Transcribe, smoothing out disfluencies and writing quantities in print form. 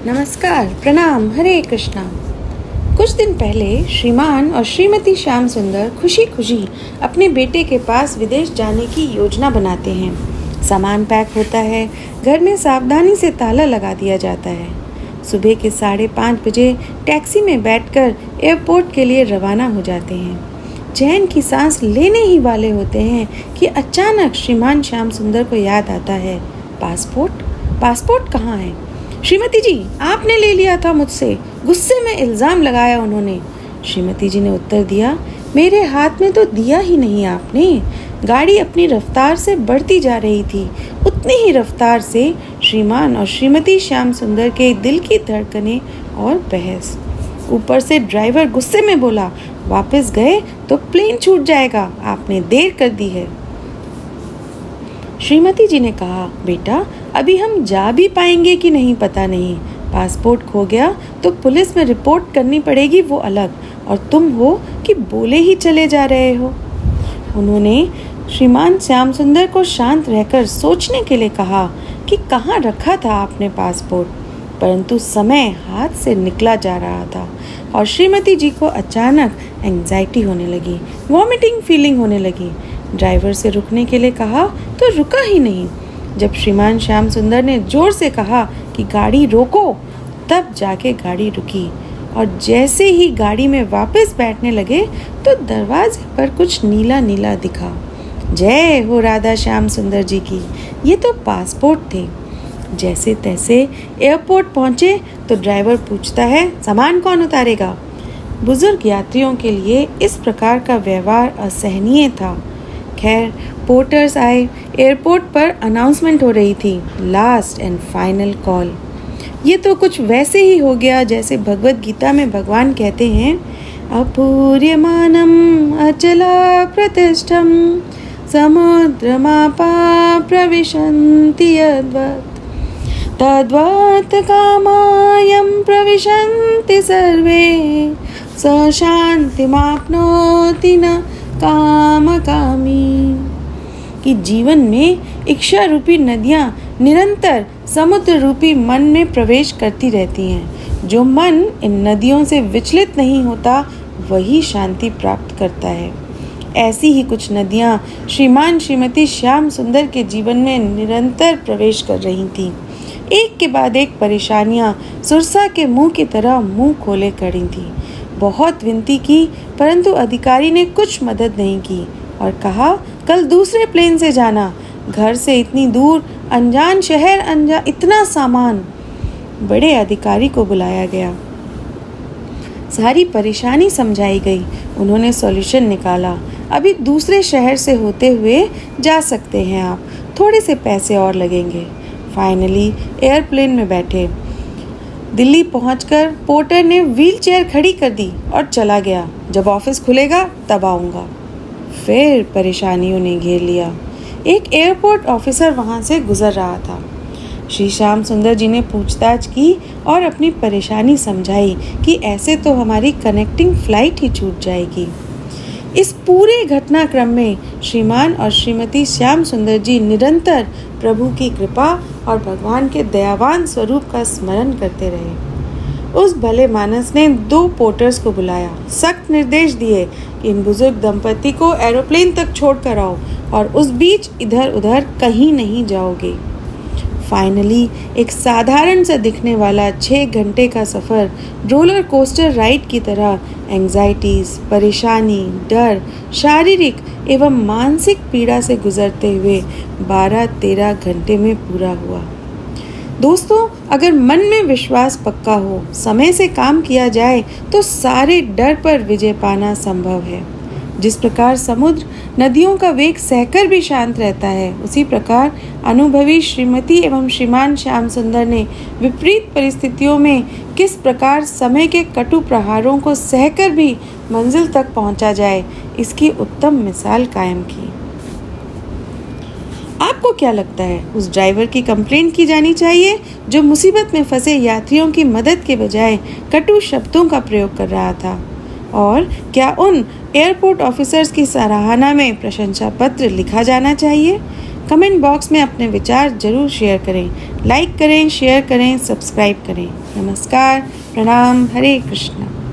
नमस्कार, प्रणाम, हरे कृष्णा। कुछ दिन पहले श्रीमान और श्रीमती श्याम सुंदर खुशी खुशी अपने बेटे के पास विदेश जाने की योजना बनाते हैं। सामान पैक होता है, घर में सावधानी से ताला लगा दिया जाता है। सुबह के 5:30 बजे टैक्सी में बैठकर एयरपोर्ट के लिए रवाना हो जाते हैं। चैन की सांस लेने ही वाले होते हैं कि अचानक श्रीमान श्याम सुंदर को याद आता है, पासपोर्ट कहाँ है? श्रीमती जी, आपने ले लिया था मुझसे, गुस्से में इल्ज़ाम लगाया उन्होंने। श्रीमती जी ने उत्तर दिया, मेरे हाथ में तो दिया ही नहीं आपने। गाड़ी अपनी रफ्तार से बढ़ती जा रही थी। उतनी ही रफ्तार से श्रीमान और श्रीमती श्याम सुंदर के दिल की धड़कनें और बहस। ऊपर से ड्राइवर गुस्से में बोला, वापस गए तो प्लेन छूट जाएगा, आपने देर कर दी है। श्रीमती जी ने कहा, बेटा अभी हम जा भी पाएंगे कि नहीं पता नहीं। पासपोर्ट खो गया तो पुलिस में रिपोर्ट करनी पड़ेगी, वो अलग, और तुम हो कि बोले ही चले जा रहे हो। उन्होंने श्रीमान श्याम सुंदर को शांत रहकर सोचने के लिए कहा कि कहाँ रखा था आपने पासपोर्ट, परंतु समय हाथ से निकला जा रहा था और श्रीमती जी को अचानक एंग्जाइटी होने लगी, वॉमिटिंग फीलिंग होने लगी। ड्राइवर से रुकने के लिए कहा तो रुका ही नहीं। जब श्रीमान श्याम सुंदर ने जोर से कहा कि गाड़ी रोको, तब जाके गाड़ी रुकी और जैसे ही गाड़ी में वापस बैठने लगे तो दरवाजे पर कुछ नीला नीला दिखा। जय हो राधा श्याम सुंदर जी की, ये तो पासपोर्ट थे। जैसे तैसे एयरपोर्ट पहुंचे तो ड्राइवर पूछता है, सामान कौन उतारेगा? बुजुर्ग यात्रियों के लिए इस प्रकार का व्यवहार असहनीय था। खैर, पोर्टर्स आए। एयरपोर्ट पर अनाउंसमेंट हो रही थी, लास्ट एंड फाइनल कॉल। ये तो कुछ वैसे ही हो गया जैसे भगवत गीता में भगवान कहते हैं, अपूर्यमानम अचला प्रतिष्ठम समुद्रमापा प्रविशन्ति यद्वत् तद्वत् कामायं प्रविशन्ति सर्वे स शान्तिमाप्नोति न कामी। कि जीवन में इच्छा रूपी नदियाँ निरंतर समुद्र रूपी मन में प्रवेश करती रहती हैं। जो मन इन नदियों से विचलित नहीं होता वही शांति प्राप्त करता है। ऐसी ही कुछ नदियाँ श्रीमान श्रीमती श्याम सुंदर के जीवन में निरंतर प्रवेश कर रही थीं। एक के बाद एक परेशानियाँ सुरसा के मुंह की तरह मुंह खोले खड़ी थीं। बहुत विनती की, परंतु अधिकारी ने कुछ मदद नहीं की और कहा, कल दूसरे प्लेन से जाना। घर से इतनी दूर, अनजान शहर, इतना सामान। बड़े अधिकारी को बुलाया गया, सारी परेशानी समझाई गई। उन्होंने सॉल्यूशन निकाला। अभी दूसरे शहर से होते हुए जा सकते हैं आप, थोड़े से पैसे और लगेंगे। फाइनली एयरप्लेन में बैठे। दिल्ली पहुंचकर पोर्टर ने व्हील चेयर खड़ी कर दी और चला गया, जब ऑफिस खुलेगा तब आऊँगा। फिर परेशानियों ने घेर लिया। एक एयरपोर्ट ऑफिसर वहाँ से गुजर रहा था। श्री श्याम सुंदर जी ने पूछताछ की और अपनी परेशानी समझाई कि ऐसे तो हमारी कनेक्टिंग फ्लाइट ही छूट जाएगी। इस पूरे घटनाक्रम में श्रीमान और श्रीमती श्याम सुंदर जी निरंतर प्रभु की कृपा और भगवान के दयावान स्वरूप का स्मरण करते रहे। उस भले मानस ने 2 पोर्टर्स को बुलाया, सख्त निर्देश दिए कि इन बुजुर्ग दंपति को एरोप्लेन तक छोड़ कर आओ और उस बीच इधर उधर कहीं नहीं जाओगे। फाइनली एक साधारण सा दिखने वाला 6 घंटे का सफ़र रोलर कोस्टर राइड की तरह एंग्जाइटीज़, परेशानी, डर, शारीरिक एवं मानसिक पीड़ा से गुजरते हुए 12-13 घंटे में पूरा हुआ। दोस्तों, अगर मन में विश्वास पक्का हो, समय से काम किया जाए तो सारे डर पर विजय पाना संभव है। जिस प्रकार समुद्र नदियों का वेग सहकर भी शांत रहता है, उसी प्रकार अनुभवी श्रीमती एवं श्रीमान श्याम सुंदर ने विपरीत परिस्थितियों में किस प्रकार समय के कटु प्रहारों को सहकर भी मंजिल तक पहुंचा जाए, इसकी उत्तम मिसाल कायम की। आपको क्या लगता है, उस ड्राइवर की कंप्लेंट की जानी चाहिए जो मुसीबत में फंसे यात्रियों की मदद के बजाय कटु शब्दों का प्रयोग कर रहा था? और क्या उन एयरपोर्ट ऑफिसर्स की सराहना में प्रशंसा पत्र लिखा जाना चाहिए? कमेंट बॉक्स में अपने विचार जरूर शेयर करें। लाइक करें, शेयर करें, सब्सक्राइब करें। नमस्कार, प्रणाम, हरे कृष्णा।